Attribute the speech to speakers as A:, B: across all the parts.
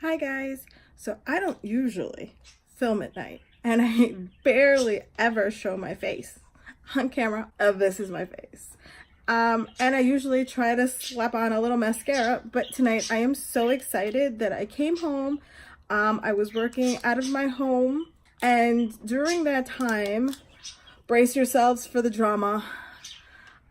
A: Hi guys. So I don't usually film at night and I barely ever show my face on camera. This is my face. And I usually try to slap on a little mascara, but tonight I am so excited that I came home. I was working out of my home, and during that time, brace yourselves for the drama,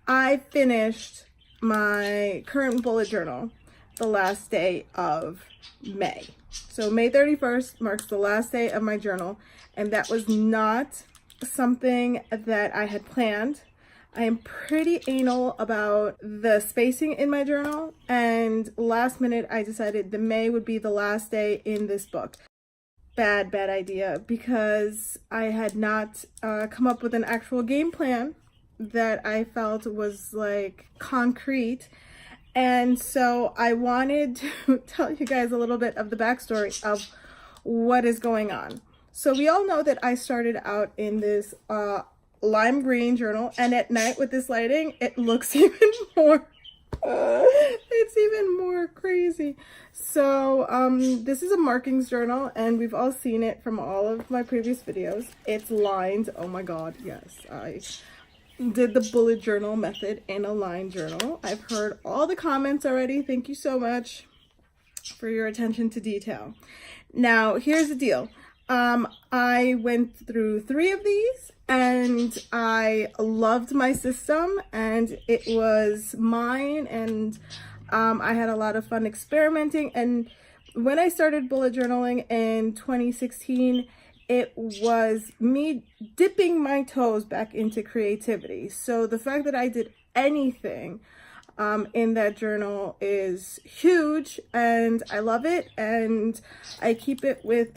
A: I finished my current bullet journal the last day of May. So May 31st marks the last day of my journal, and that was not something that I had planned. I am pretty anal about the spacing in my journal, and last minute I decided the May would be the last day in this book. Bad idea, because I had not come up with an actual game plan that I felt was like concrete. And so I wanted to tell you guys a little bit of the backstory of what is going on. So we all know that I started out in this lime green journal, and at night with this lighting, it looks even more it's even more crazy. So this is a markings journal, and we've all seen it from all of my previous videos. It's lined. Oh my god, yes, I did the bullet journal method in a line journal. I've heard all the comments already. Thank you so much for your attention to detail. Now here's the deal. I went through 3 of these and I loved my system, and it was mine, and I had a lot of fun experimenting. And when I started bullet journaling in 2016, it was me dipping my toes back into creativity. So the fact that I did anything in that journal is huge, and I love it, and I keep it with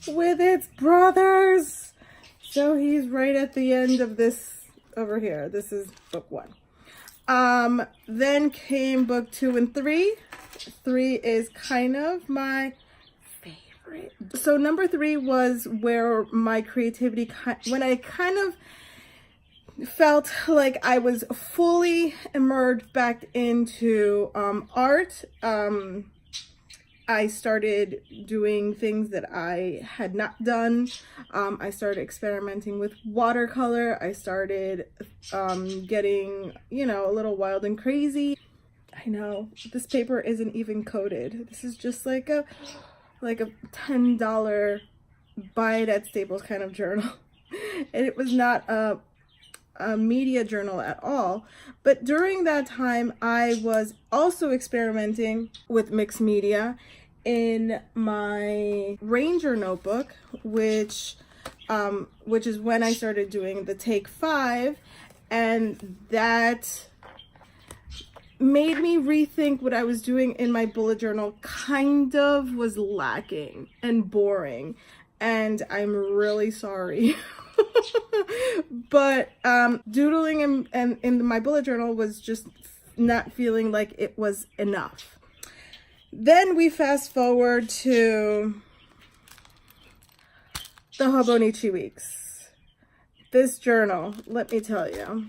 A: with its brothers. So he's right at the end of this over here. This is book 1. Then came book 2 and 3. 3 is kind of my favorite. So number 3 was where my creativity, when I kind of felt like I was fully immersed back into art. I started doing things that I had not done. I started experimenting with watercolor. I started getting, a little wild and crazy. I know this paper isn't even coated. This is just like a $10 buy it at Staples kind of journal. And it was not a media journal at all. But during that time, I was also experimenting with mixed media in my Ranger notebook, which is when I started doing the Take 5, and that made me rethink what I was doing in my bullet journal. Kind of was lacking and boring, and I'm really sorry. But doodling in my bullet journal was just not feeling like it was enough. Then we fast forward to the Hobonichi weeks. This journal, let me tell you,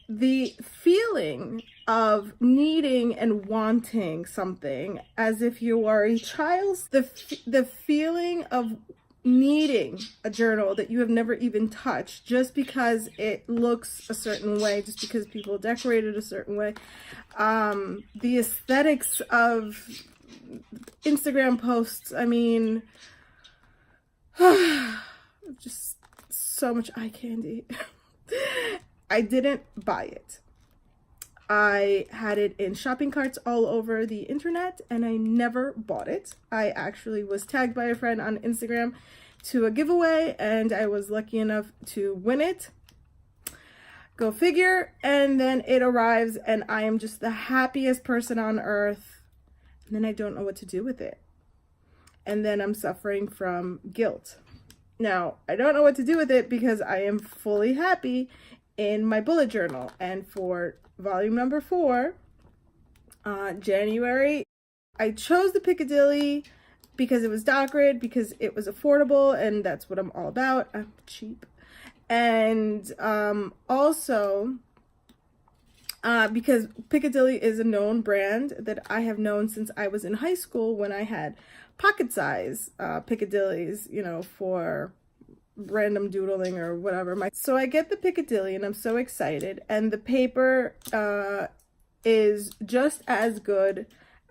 A: the feeling of needing and wanting something as if you are a child, the feeling of needing a journal that you have never even touched just because it looks a certain way, just because people decorate it a certain way. The aesthetics of Instagram posts, I mean, just so much eye candy. I didn't buy it. I had it in shopping carts all over the internet, and I never bought it. I actually was tagged by a friend on Instagram to a giveaway, and I was lucky enough to win it. Go figure. And then it arrives, and I am just the happiest person on earth. And then I don't know what to do with it. And then I'm suffering from guilt. Now, I don't know what to do with it because I am fully happy in my bullet journal. And for volume number 4, January, I chose the Piccadilly because it was dot grid, because it was affordable, and that's what I'm all about. I'm cheap. And also because Piccadilly is a known brand that I have known since I was in high school when I had pocket size Piccadillys, you know, for random doodling or whatever. So I get the Piccadilly and I'm so excited, and the paper is just as good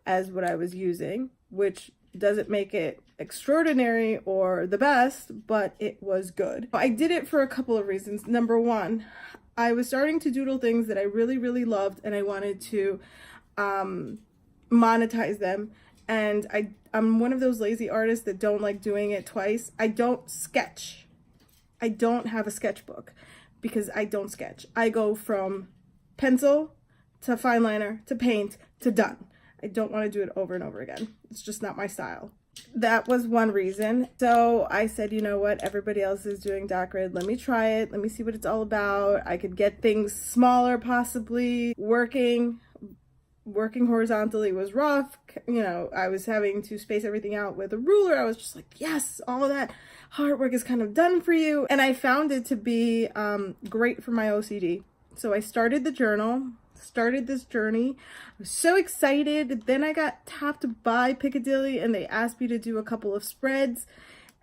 A: as what I was using, which doesn't make it extraordinary or the best, but it was good. I did it for a couple of reasons. Number one, I was starting to doodle things that I really, really loved, and I wanted to monetize them. And I'm one of those lazy artists that don't like doing it twice. I don't sketch. I don't have a sketchbook because I don't sketch. I go from pencil to fine liner to paint to done. I don't want to do it over and over again. It's just not my style. That was one reason. So I said, you know what? Everybody else is doing dot grid. Let me try it. Let me see what it's all about. I could get things smaller, possibly. Working horizontally was rough. You know, I was having to space everything out with a ruler. I was just like, yes, all of that hard work is kind of done for you. And I found it to be great for my OCD. So I started the journal, started this journey. I was so excited. Then I got tapped by Piccadilly and they asked me to do a couple of spreads.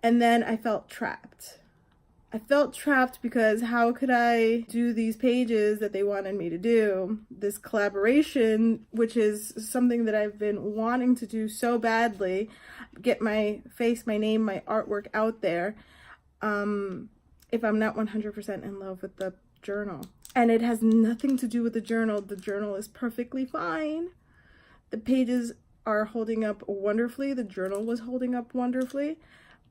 A: And then I felt trapped. I felt trapped because how could I do these pages that they wanted me to do? This collaboration, which is something that I've been wanting to do so badly, get my face, my name, my artwork out there, if I'm not 100% in love with the journal. And it has nothing to do with the journal. The journal is perfectly fine. The pages are holding up wonderfully. The journal was holding up wonderfully,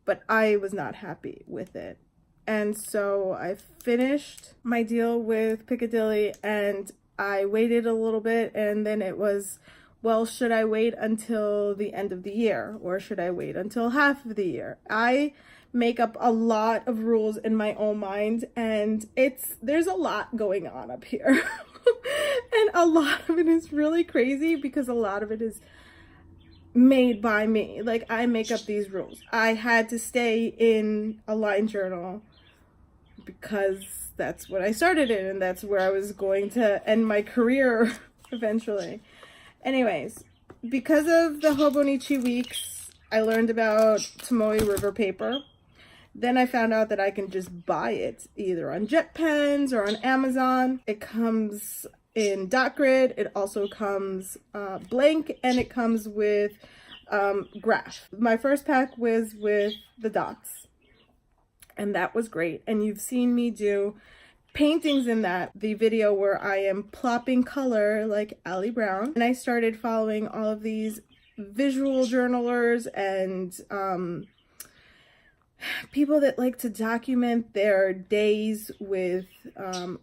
A: but I was not happy with it. And so I finished my deal with Piccadilly and I waited a little bit, and then it was, well, should I wait until the end of the year or should I wait until half of the year? I make up a lot of rules in my own mind, and there's a lot going on up here. And a lot of it is really crazy because a lot of it is made by me. Like, I make up these rules. I had to stay in a line journal because that's what I started in and that's where I was going to end my career eventually. Anyways, because of the Hobonichi weeks, I learned about Tomoe River paper. Then I found out that I can just buy it either on JetPens or on Amazon. It comes in dot grid. It also comes blank, and it comes with graph. My first pack was with the dots, and that was great. And you've seen me do paintings in the video where I am plopping color like Ali Brown. And I started following all of these visual journalers and people that like to document their days with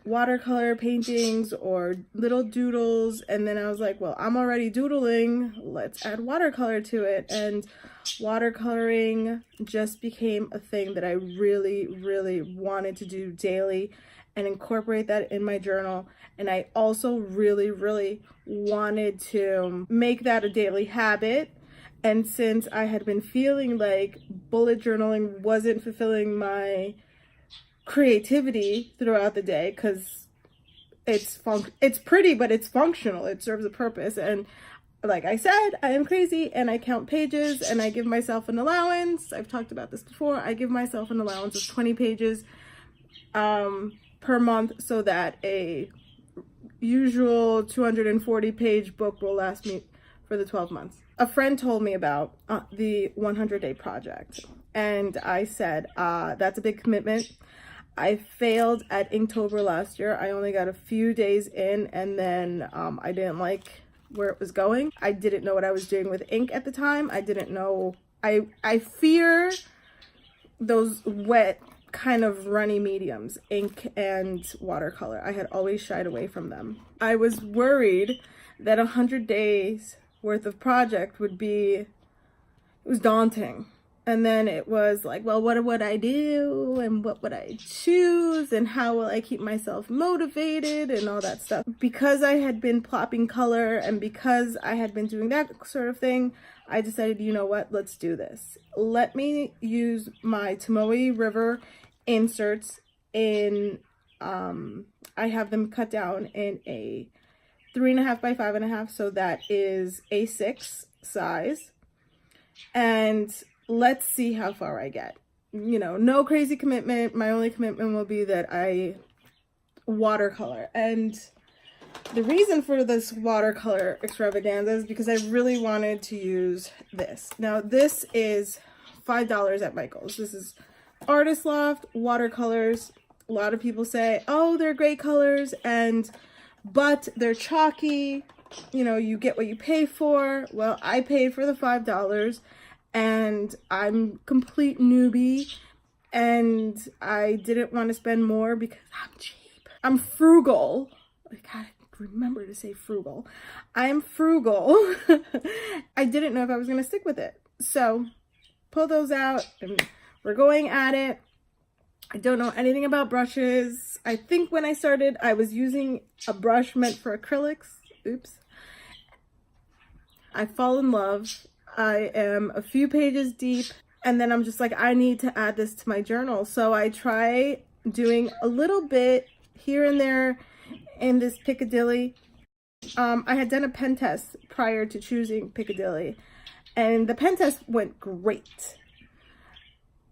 A: watercolor paintings or little doodles. And then I was like, well, I'm already doodling, let's add watercolor to it. And watercoloring just became a thing that I really, really wanted to do daily and incorporate that in my journal. And I also really, really wanted to make that a daily habit. And since I had been feeling like bullet journaling wasn't fulfilling my creativity throughout the day, because it's pretty, but it's functional, it serves a purpose. And like I said, I am crazy and I count pages and I give myself an allowance. I've talked about this before. I give myself an allowance of 20 pages per month so that a usual 240 page book will last me for the 12 months. A friend told me about the 100-day project, and I said, that's a big commitment. I failed at Inktober last year. I only got a few days in, and then I didn't like where it was going. I didn't know what I was doing with ink at the time. I didn't know. I fear those wet, kind of runny mediums, ink and watercolor. I had always shied away from them. I was worried that 100 days worth of project it was daunting. And then it was like, well, what would I do and what would I choose and how will I keep myself motivated and all that stuff. Because I had been plopping color and because I had been doing that sort of thing, I decided, you know what, let's do this. Let me use my Tomoe River inserts in, I have them cut down in a 3.5 by 5.5, so that is A6 size. And let's see how far I get. You know, no crazy commitment. My only commitment will be that I watercolor. And the reason for this watercolor extravaganza is because I really wanted to use this. Now, this is $5 at Michael's. This is Artist Loft watercolors. A lot of people say, oh, they're great colors, but they're chalky. You know, you get what you pay for. Well, I paid for the $5, and I'm complete newbie, and I didn't want to spend more because I'm cheap. I'm frugal. I gotta remember to say frugal. I'm frugal. I didn't know if I was gonna stick with it. So pull those out and we're going at it. I don't know anything about brushes. I think when I started, I was using a brush meant for acrylics. Oops. I fall in love. I am a few pages deep, and then I'm just like, I need to add this to my journal. So I try doing a little bit here and there in this Piccadilly. I had done a pen test prior to choosing Piccadilly, and the pen test went great,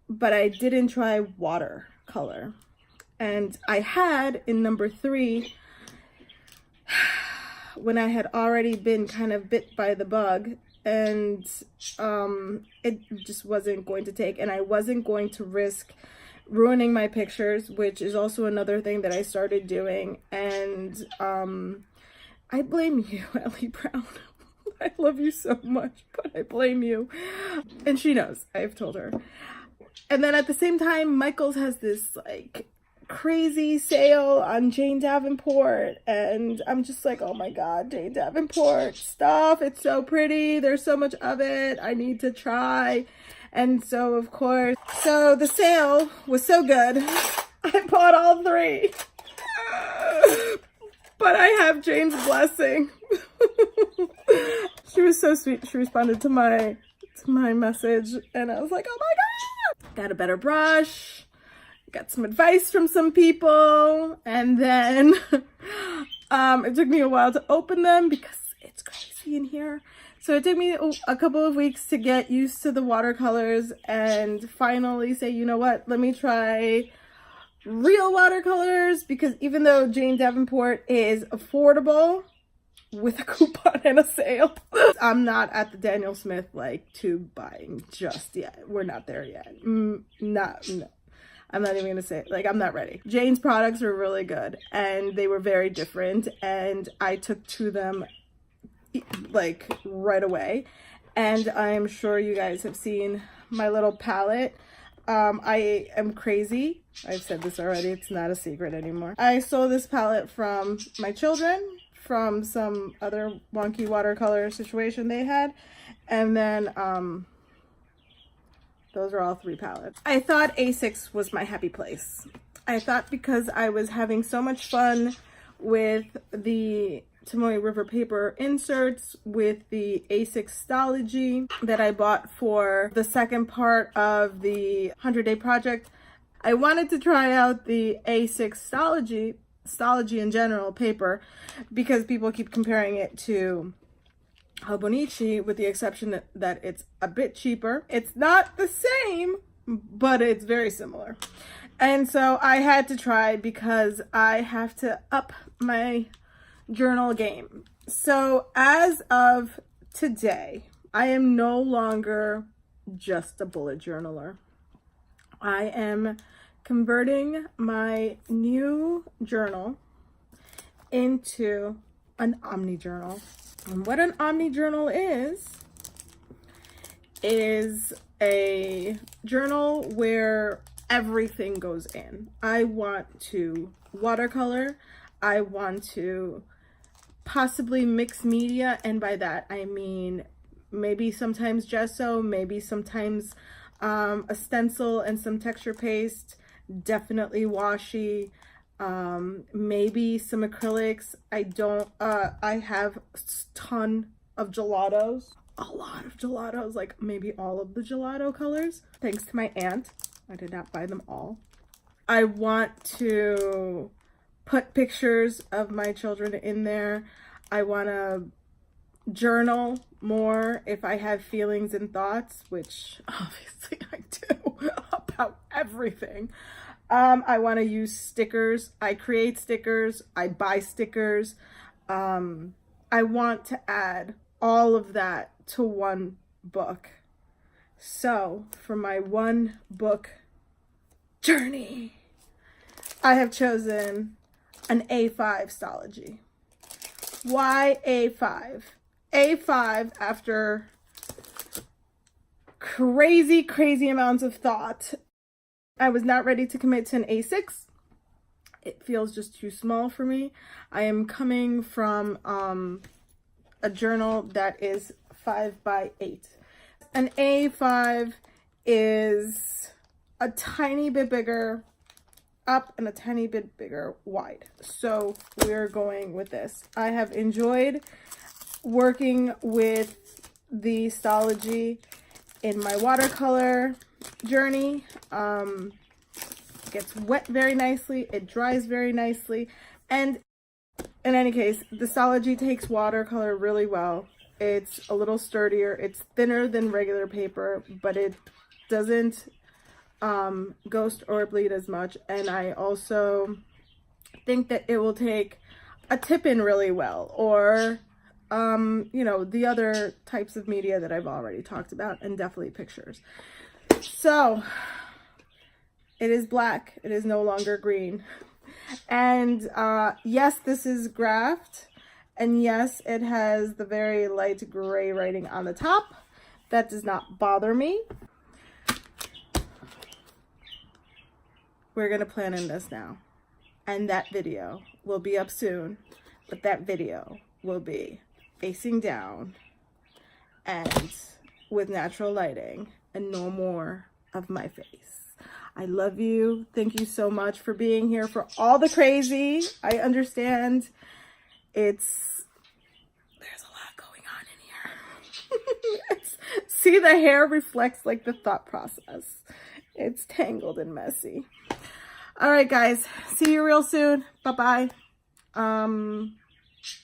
A: but I didn't try watercolor. And I had in number 3, when I had already been kind of bit by the bug, and it just wasn't going to take, and I wasn't going to risk ruining my pictures, which is also another thing that I started doing. And I blame you, Ellie Brown. I love you so much, but I blame you. And she knows. I've told her. And then at the same time, Michael's has this like crazy sale on Jane Davenport, and I'm just like, oh my god, Jane Davenport stuff, it's so pretty, there's so much of it, I need to try. And so of course, so the sale was so good, I bought all 3. But I have Jane's blessing. She was so sweet. She responded to my message, and I was like, oh my god. Got a better brush, got some advice from some people, and then it took me a while to open them because it's crazy in here. So it took me a couple of weeks to get used to the watercolors and finally say, you know what, let me try real watercolors, because even though Jane Davenport is affordable with a coupon and a sale, I'm not at the Daniel Smith like tube buying just yet. We're not there yet. No. I'm not even gonna say it. Like, I'm not ready. Jane's products are really good, and they were very different, and I took to them like right away. And I'm sure you guys have seen my little palette. I am crazy. I've said this already. It's not a secret anymore. I stole this palette from my children, from some other wonky watercolor situation they had. And then, those are all 3 palettes. I thought A6 was my happy place. I thought because I was having so much fun with the Tomoe River paper inserts, with the A6 Stalogy that I bought for the second part of the 100-day project, I wanted to try out the A6 Stalogy in general paper, because people keep comparing it to Hobonichi, with the exception that it's a bit cheaper. It's not the same, but it's very similar. And so I had to try, because I have to up my journal game. So as of today, I am no longer just a bullet journaler. I am converting my new journal into an omni journal. And what an omni journal is a journal where everything goes in. I want to watercolor. I want to possibly mix media, and by that I mean maybe sometimes gesso, maybe sometimes a stencil and some texture paste, definitely washi, maybe some acrylics. I have a ton of gelatos, a lot of gelatos, like maybe all of the gelato colors, thanks to my aunt. I did not buy them all. I want to put pictures of my children in there. I want to journal more if I have feelings and thoughts, which obviously I do about everything. I want to use stickers. I create stickers. I buy stickers. I want to add all of that to one book. So for my one book journey, I have chosen an A5 Stalogy. Why A5? A5, after crazy amounts of thought, I was not ready to commit to an A6. It feels just too small for me. I am coming from a journal that is 5x8. An A5 is a tiny bit bigger up and a tiny bit bigger wide. So we're going with this. I have enjoyed working with the Stalogy in my watercolor journey. It gets wet very nicely, it dries very nicely, and in any case, the Stalogy takes watercolor really well. It's a little sturdier, it's thinner than regular paper, but it doesn't ghost or bleed as much, and I also think that it will take a tip-in really well, or you know, the other types of media that I've already talked about, and definitely pictures. So it is black, it is no longer green, and yes, this is graphed, and yes, it has the very light gray writing on the top. That does not bother me. We're gonna plan in this now, and that video will be up soon, but that video will be facing down and with natural lighting and no more of my face. I love you. Thank you so much for being here, for all the crazy. I understand there's a lot going on in here. See, the hair reflects like the thought process. It's tangled and messy. All right, guys, see you real soon. Bye-bye.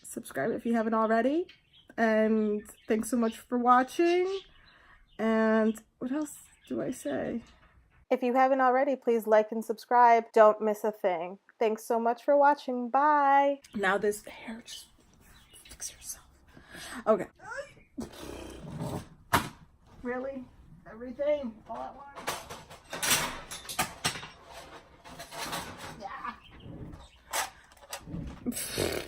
A: Subscribe if you haven't already. And thanks so much for watching. And what else do I say? If you haven't already, please like and subscribe. Don't miss a thing. Thanks so much for watching. Bye. Now this hair, just fix yourself. Okay. Really? Everything all at once? Yeah.